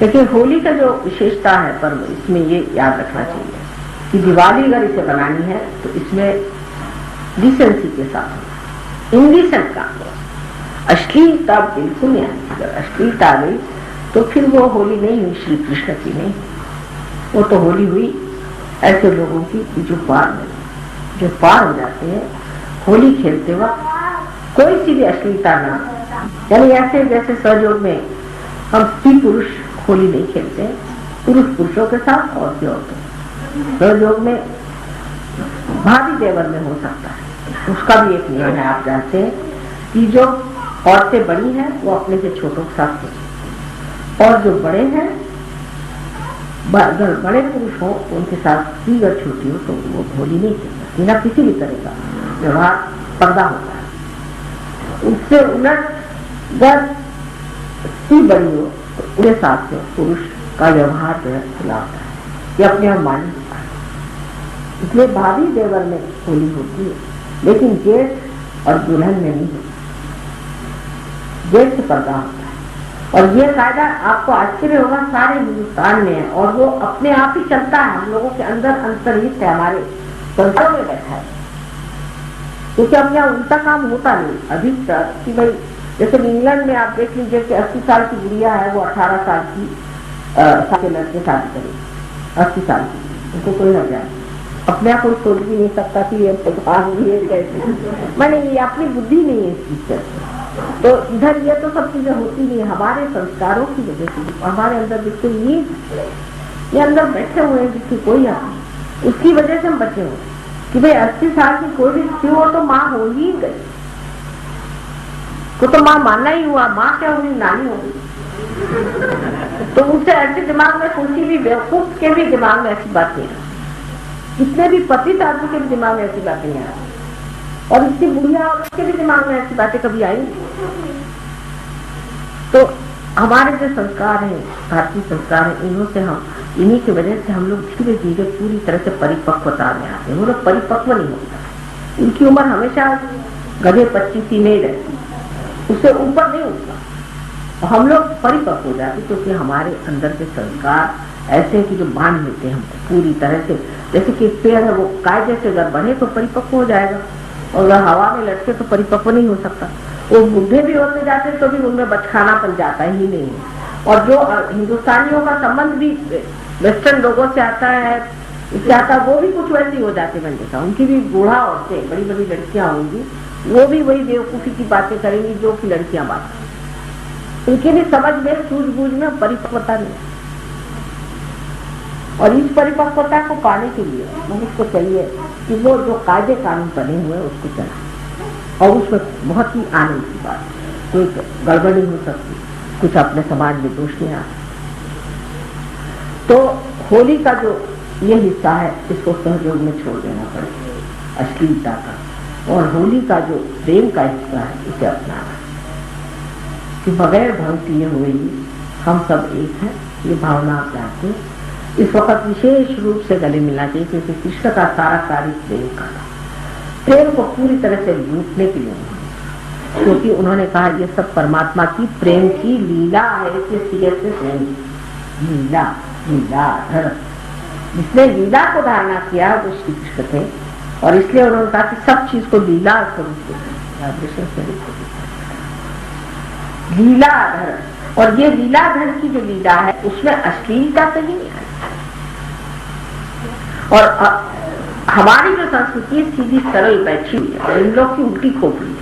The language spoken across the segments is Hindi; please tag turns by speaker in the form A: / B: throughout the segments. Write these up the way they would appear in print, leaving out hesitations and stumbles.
A: लेकिन होली का जो विशेषता है पर्व, इसमें ये याद रखना चाहिए कि दिवाली अगर इसे बनानी है तो इसमें डिसेंसी के साथ, इंडिसेंट काम, अश्लीलता बिल्कुल नहीं आनी। अगर अश्लीलता आ गई तो फिर वो होली नहीं हुई, श्री कृष्ण की नहीं, वो तो होली हुई ऐसे लोगों की जो पार हो जाते हैं होली खेलते वक्त कोई सी भी अश्लीलता ना। यानी ऐसे जैसे सहयोग में हम स्त्री पुरुष होली नहीं खेलते, पुरुष पुरुषों के साथ और औरतों, सहयोग में भाभी देवर में हो सकता है, उसका भी एक नियम है। आप जानते हैं कि जो औरतें बड़ी हैं वो अपने से छोटों के साथ खेलती, और जो बड़े हैं, अगर बड़े पुरुष हो उनके साथ भी अगर छोटी हो तो वो होली नहीं खेलती, बिना किसी भी तरह का व्यवहार पर्दा होता है। उससे उलट अगर स्त्री बड़ी हो तो उनके साथ पुरुष का व्यवहार जो है खुला होता है, ये अपने आप मान होता है। इसलिए भाभी देवर में होली होती है, लेकिन जेठ और दुल्हन में नहीं होती, जेठ से पर्दा होता है। और ये कायदा आपको आश्चर्य होगा सारे हिंदुस्तान में है, और वो अपने आप ही चलता है, हम लोगों के अंदर अंतर्निहित है, हमारे संस्थाओं में बैठा है, क्योंकि अब यहाँ उल्टा काम होता नहीं अधिकतर कि भाई जैसे इंग्लैंड में आप देख लीजिए कि 80 साल की गुड़िया है वो 18 साल की के लड़के शादी करेगी, 80 साल की, उनको कोई न जाए, अपने आप को सोच भी नहीं सकता कि ये कैसे, मैंने ये अपनी बुद्धि नहीं है इस चीज से। तो इधर ये तो सब चीजें होती नहीं, हमारे संस्कारों की वजह से हमारे अंदर जिसके ये अंदर बैठे हुए हैं जिसकी कोई आप, उसकी वजह से हम बचे हुए कि भाई 80 साल की कोई भी स्त्री हो तो माँ हो ही गई, तो माँ मानना ही हुआ, माँ क्या हुई, नानी हो गई। तो उनसे ऐसे दिमाग में किसी भी बेवकूफ के भी दिमाग में ऐसी बात नहीं आती, जितने भी पतित आदमी के भी दिमाग में ऐसी बातें नहीं आती, और इसकी बुढ़िया और उसके भी दिमाग में ऐसी बातें कभी आई। तो हमारे जो संस्कार हैं, भारतीय संस्कार है, इन्हीं की वजह से हम लोग धीरे धीरे पूरी तरह से परिपक्वता में आते हैं। वो लोग परिपक्व नहीं होता, इनकी उम्र हमेशा गधे 25 में ही रहती, उससे ऊपर नहीं उठता। हम लोग परिपक्व हो जाते क्योंकि हमारे अंदर के संस्कार ऐसे हैं कि जो बांध लेते हैं हमको पूरी तरह से। जैसे कि पेड़ है, वो कायदे से अगर बढ़े तो परिपक्व हो जाएगा, और अगर हवा में लटके तो परिपक्व नहीं हो सकता। वो बुढ़े भी होते जाते तो भी उनमें बचकानापन जाता ही नहीं है। और जो हिंदुस्तानियों का संबंध भी वेस्टर्न लोगों से आता है, इससे आता, वो भी कुछ वैसे ही हो जाते। मैंने देखा उनकी भी बूढ़ा औरतें, बड़ी बड़ी लड़कियां होंगी, वो भी वही बेवकूफी की बातें करेंगी जो कि लड़कियां बात करें। उनकी भी समझ में, सूझबूझ में परिपक्वता नहीं। और इस परिपक्वता को पाने के लिए मनुष्य को चाहिए कि वो जो कायदे कानून बने हुए हैं उसको चलाए, और उसमें बहुत ही आनंद की बात, कोई गड़बड़ नहीं हो सकती, कुछ अपने समाज में दोष नहीं आ। तो होली का जो ये हिस्सा है इसको सहयोग में छोड़ देना पड़ेगा, अश्लीलता का, और होली का जो प्रेम का हिस्सा है इसे अपनाना, कि बगैर भक्ति हुए हम सब एक हैं, ये भावना आप जानते हैं। इस वक्त विशेष रूप से गले मिलना चाहिए, क्योंकि कृष्ण का सारा कार्य प्रेम का था, प्रेम को पूरी तरह से लूटने के लिए, क्योंकि उन्होंने कहा ये सब परमात्मा की प्रेम की लीला है। लीला लीलाधर, जिसने लीला को धारणा किया वो श्री कृष्ण थे, और इसलिए उन्होंने कहा कि सब चीज को लीला स्वरूप लीलाधर। और ये लीलाधर की जो लीला है उसमें अश्लीलता तो ही नहीं है। और हमारी जो संस्कृति सीधी सरल बैठी हुई है, और इन लोग की उल्टी खोपड़ी है।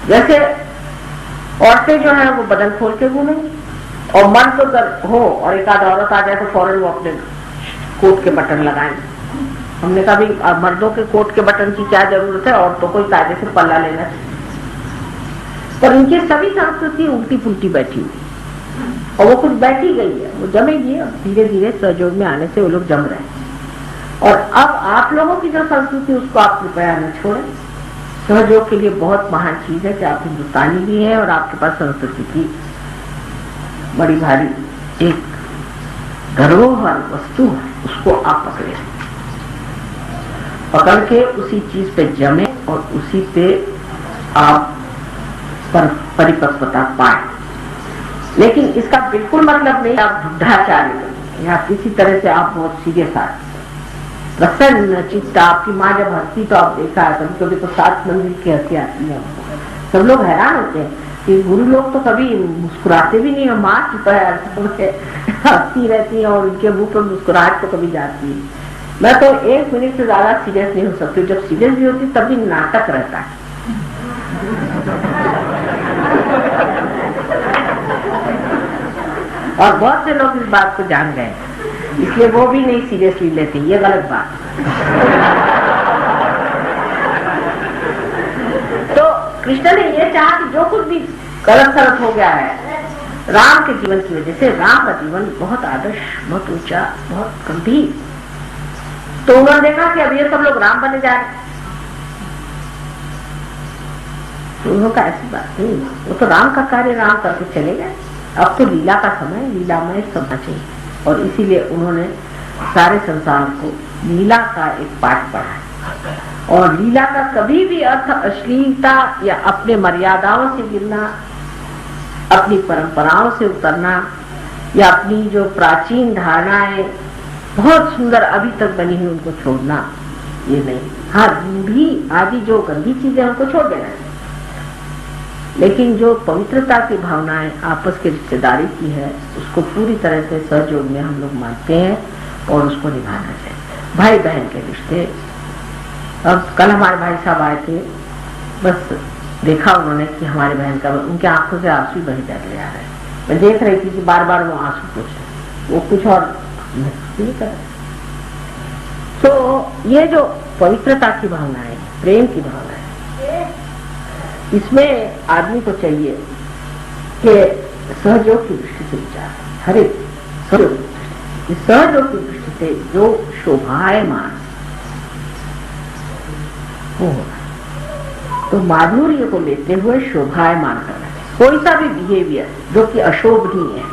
A: जैसे औरतें जो है वो बदन खोल के घूमेंगी, और मर्द तो अगर हो और एक आध औरत आ जाए तो फौरन वो अपने कोट के बटन लगाएंगे। हमने कहा भाई मर्दों के कोट के बटन की क्या जरूरत है, औरतों को कायदे से पल्ला लेना चाहिए। पर इनकी सभी संस्कृति उल्टी पुल्टी बैठी हुई, और वो कुछ बैठी गई है, वो जमेगी, और धीरे धीरे सहयोग में आने से वो लोग जम रहे हैं। और अब आप लोगों की जो संस्कृति उसको आप कृपया न छोड़ें। सहयोग के लिए बहुत महान चीज है कि आप हिंदुस्तानी भी हैं और आपके पास संस्कृति की बड़ी भारी एक धरोहर वस्तु है, उसको आप पकड़ के उसी चीज पे जमे और उसी पे आप पर परिपक्वता पाए। लेकिन इसका बिल्कुल मतलब नहीं आप बुद्धाचार्य बने या किसी तरह से आप बहुत सीरियस आदमी। प्रसन्न चित्त, आपकी माँ जब हंसती तो आप देखा है कभी कभी तो 7 मंजिल की हंसी आती है, सब लोग हैरान होते हैं कि गुरु लोग तो कभी मुस्कुराते भी नहीं, और माँ की तरह हंसती रहती है और उनके मुंह पर मुस्कुराहट तो कभी जाती है। मैं तो 1 मिनट से ज्यादा सीरियस नहीं हो सकती, जब सीरियस भी होती तब भी नाटक रहता है। और बहुत से लोग इस बात को जान गए, इसलिए वो भी नहीं सीरियसली लेते, ये गलत बात। तो कृष्ण ने ये चाहा कि जो कुछ भी गलत सलत हो गया है राम के जीवन की वजह से, राम का जीवन बहुत आदर्श, बहुत ऊंचा, बहुत गंभीर, तो उन्होंने देखा कि अब ये सब लोग राम बने जा रहे, तो उन्होंने कहा ऐसी बात नहीं, वो तो राम का कार्य राम करके चले गए, अब तो लीला का समय, लीलामय समय चाहिए। और इसीलिए उन्होंने सारे संसार को लीला का एक पाठ पढ़ा। और लीला का कभी भी अर्थ अश्लीलता या अपने मर्यादाओं से गिरना, अपनी परंपराओं से उतरना, या अपनी जो प्राचीन धारणाएं बहुत सुंदर अभी तक बनी हुई उनको छोड़ना, ये नहीं। हाँ, भी आदि जो गंदी चीजें उनको छोड़ देना, लेकिन जो पवित्रता की भावनाएं आपस की रिश्तेदारी की है उसको पूरी तरह से सहयोग में हम लोग मानते हैं और उसको निभाना चाहिए। भाई बहन के रिश्ते, अब कल हमारे भाई साहब आए थे, बस देखा उन्होंने कि हमारे बहन का, उनके आंखों से आंसू बह जाते आ रहे, मैं देख रही थी कि बार बार वो आंसू पूछ रहे, वो कुछ और नहीं कर रहे। तो ये जो पवित्रता की भावना है, प्रेम की भावना है, इसमें आदमी को चाहिए कि सहयोग की दृष्टि से विचार, हर एक सहयोग की दृष्टि से जो शोभायमान हो, तो माधुर्य को लेते हुए शोभायमान करना चाहिए। कोई सा भी बिहेवियर जो कि अशोभनीय है,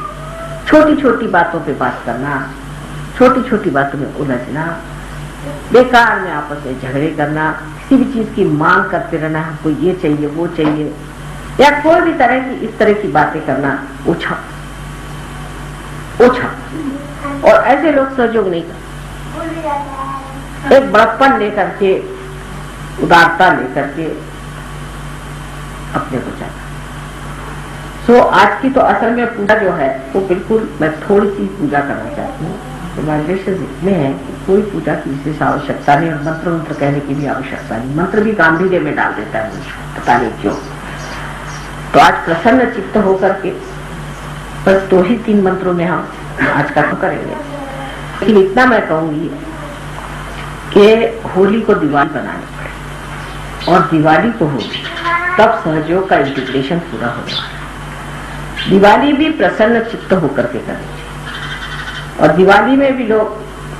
A: छोटी छोटी बातों पे बात करना, छोटी छोटी बातों में उलझना, बेकार में आपस में झगड़े करना, किसी भी चीज की मांग करते रहना, हमको ये चाहिए वो चाहिए, या कोई भी तरह की इस तरह की बातें करना ओछा। और ऐसे लोग सहयोग नहीं करते, एक बड़प्पन लेकर के, उदारता लेकर के अपने को चाहता। सो आज की तो असल में पूजा जो है वो बिल्कुल, मैं थोड़ी सी पूजा करना चाहती हूँ। में है कि कोई पूजा की विशेष आवश्यकता नहीं, और मंत्र कहने की भी आवश्यकता नहीं, मंत्र भी गांधीजी में डाल देता है, पता नहीं क्यों। तो आज प्रसन्न चित्त होकर के बस 2 ही 3 मंत्रों में हम आज का तो करेंगे। लेकिन इतना मैं कहूंगी कि होली को दिवाली बनानी पड़े, और दिवाली को होली, तब सहयोग का इंटीग्रेशन पूरा होगा। दिवाली भी प्रसन्न चित्त होकर के करनी, और दिवाली में भी लोग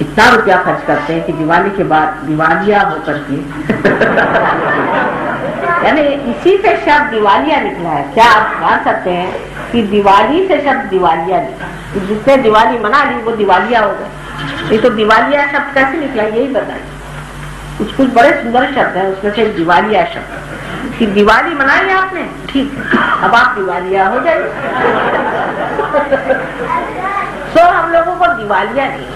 A: इतना रुपया खर्च करते हैं कि दिवाली के बाद दिवालिया होकर के यानी इसी से शब्द दिवालिया निकला है। क्या आप मान सकते हैं कि दिवाली से शब्द दिवालिया निकला, कि जिसने दिवाली मना ली वो दिवालिया हो गया। ये तो दिवालिया शब्द कैसे निकला, यही बताइए। कुछ बड़े सुंदर शब्द है उसमें से दिवालिया शब्द, कि दिवाली मनाई आपने, ठीक है, अब आप दिवालिया हो जाइए। तो हम लोगों को दिवालिया नहीं,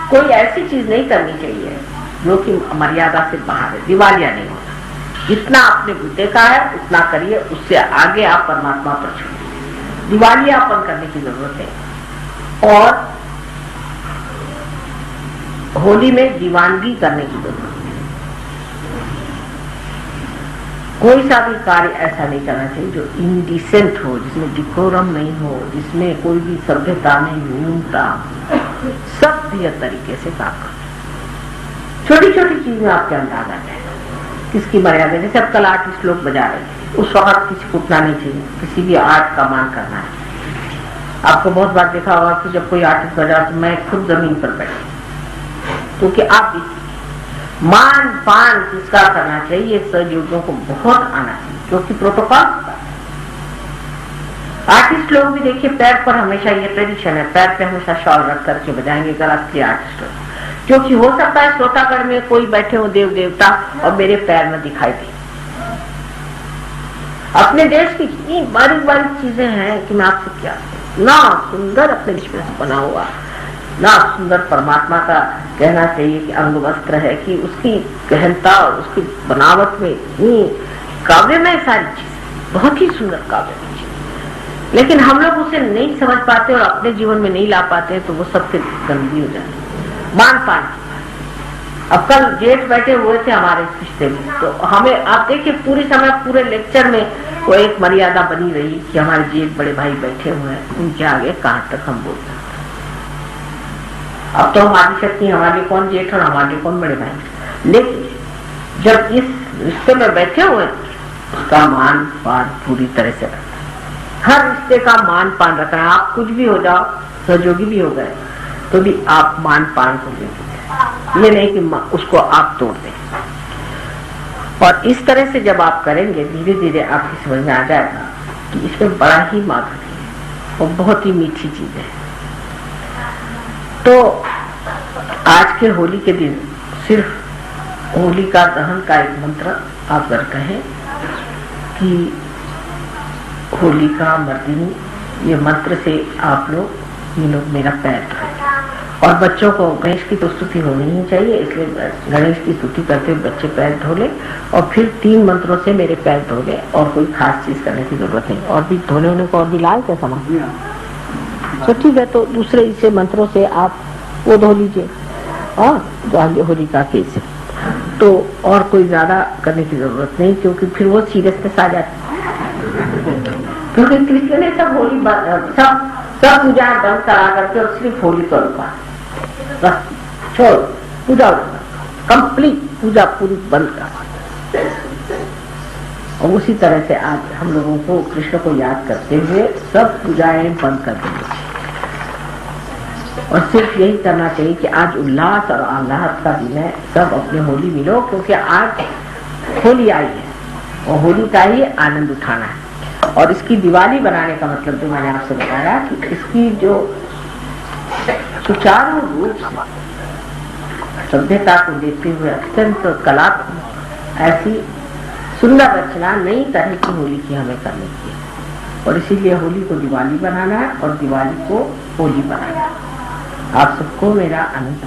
A: कोई ऐसी चीज नहीं करनी चाहिए जो कि मर्यादा से बाहर है, दिवालिया नहीं होना। जितना आपने देखा है उतना करिए, उससे आगे आप परमात्मा पर छोड़िए। दिवालियापन करने की जरूरत है, और होली में दीवानगी करने की जरूरत है। कोई सा भी कार्य ऐसा नहीं करना चाहिए जो इंडिसेंट हो, जिसमें डिकोरम नहीं हो, जिसमें कोई भी सभ्यता में न्यूनता, सभ्य तरीके से काम करो। छोटी छोटी चीज में आपके अंदाजा है किसकी मर्यादा। जैसे अब कल आर्टिस्ट लोग बजा रहे हैं, उस वक्त किसी को उठना नहीं चाहिए, किसी भी आर्ट का मान करना है। आपको बहुत बार देखा होगा कि जब कोई आर्टिस्ट बजा तो मैं खुद जमीन पर बैठी, क्योंकि आप मान पान किसका करना चाहिए, सहयोगियों को बहुत आना चाहिए, क्योंकि प्रोटोकॉल आर्टिस्ट लोग भी देखिए पैर पर हमेशा ये ट्रेडिशन है, पैर पे हमेशा शॉल रख करके बजाएंगे अगर असली आर्टिस्ट हो, क्योंकि हो सकता है श्रोतागढ़ में कोई बैठे हो देव देवता और मेरे पैर में दिखाई दे। अपने देश की इतनी बारीक बारीक चीजें हैं कि मैं आपसे क्या ना सुंदर अपने देश में बना हुआ, ना सुंदर परमात्मा का कहना चाहिए कि अंग वस्त्र है, कि उसकी गहनता, उसकी बनावट में इतनी काव्य में सारी चीजें, बहुत ही सुंदर काव्य में चीज, लेकिन हम लोग उसे नहीं समझ पाते और अपने जीवन में नहीं ला पाते, तो वो सबसे गंदी हो जाती। मान पान, अब कल जेठ बैठे हुए थे हमारे रिश्ते में, तो हमें आप देखिए पूरी समय पूरे लेक्चर में वो एक मर्यादा बनी रही कि हमारे जेठ बड़े भाई बैठे हुए हैं, उनके आगे कहाँ तक हम बोल सकते। अब तो हमारी शक्ति, हमारे कौन जेठ और हमारे कौन बड़े भाई, लेकिन जब इस रिश्ते में बैठे हुए उसका मान पान पूरी तरह से रखना, हर रिश्ते का मान पान रखना। आप कुछ भी हो जाओ, सहयोगी भी हो गए तो भी आप मान पान को लेंगे, ये नहीं कि उसको आप तोड़ दें। और इस तरह से जब आप करेंगे, धीरे धीरे आपकी समझ में आ जाएगा कि इसमें बड़ा ही माधुर्य है और बहुत ही मीठी चीज है। तो आज के होली के दिन सिर्फ होलिका दहन का एक मंत्र आप अगर कहें कि होलिका मर्दिनी, ये मंत्र से आप लोग, ये लोग मेरा पैर धोए। और बच्चों को गणेश की तो स्तुति होनी ही चाहिए, इसलिए गणेश की स्तुति करते हुए बच्चे पैर धो ले और फिर 3 मंत्रों से मेरे पैर धो ले, और कोई खास चीज करने की जरूरत नहीं। और भी धोने होने को और भी लाए क्या सामान, तो ठीक है, तो दूसरे इसे मंत्रों से आप वो धो लीजिए और होलिका के से, तो और कोई ज्यादा करने की जरूरत नहीं, क्योंकि फिर वो सीरियसनेस आ जाती है। क्योंकि कृष्ण ने सब होली सब पूजा बंद करा करके और सिर्फ होली को रुका, बस छोड़, पूजा कंप्लीट पूजा पूरी बंद कर। और उसी तरह से आज हम लोगों को कृष्ण को याद करते हुए सब पूजाएं बंद कर देंगे और सिर्फ यही करना चाहिए कि आज उल्लास और आह्लाद का दिन है, सब अपने होली मिलो, क्योंकि आज होली आई है और होली का ही आनंद उठाना है। और इसकी दिवाली बनाने का मतलब जो मैंने आपसे बताया कि इसकी जो सुचारू रूप से सभ्यता को देखते हुए अत्यंत कला ऐसी सुंदर रचना नई तरह की होली की हमें करनी चाहिए, और इसीलिए होली को दिवाली बनाना है और दिवाली को होली बनाना है। आप सबको मेरा अनंत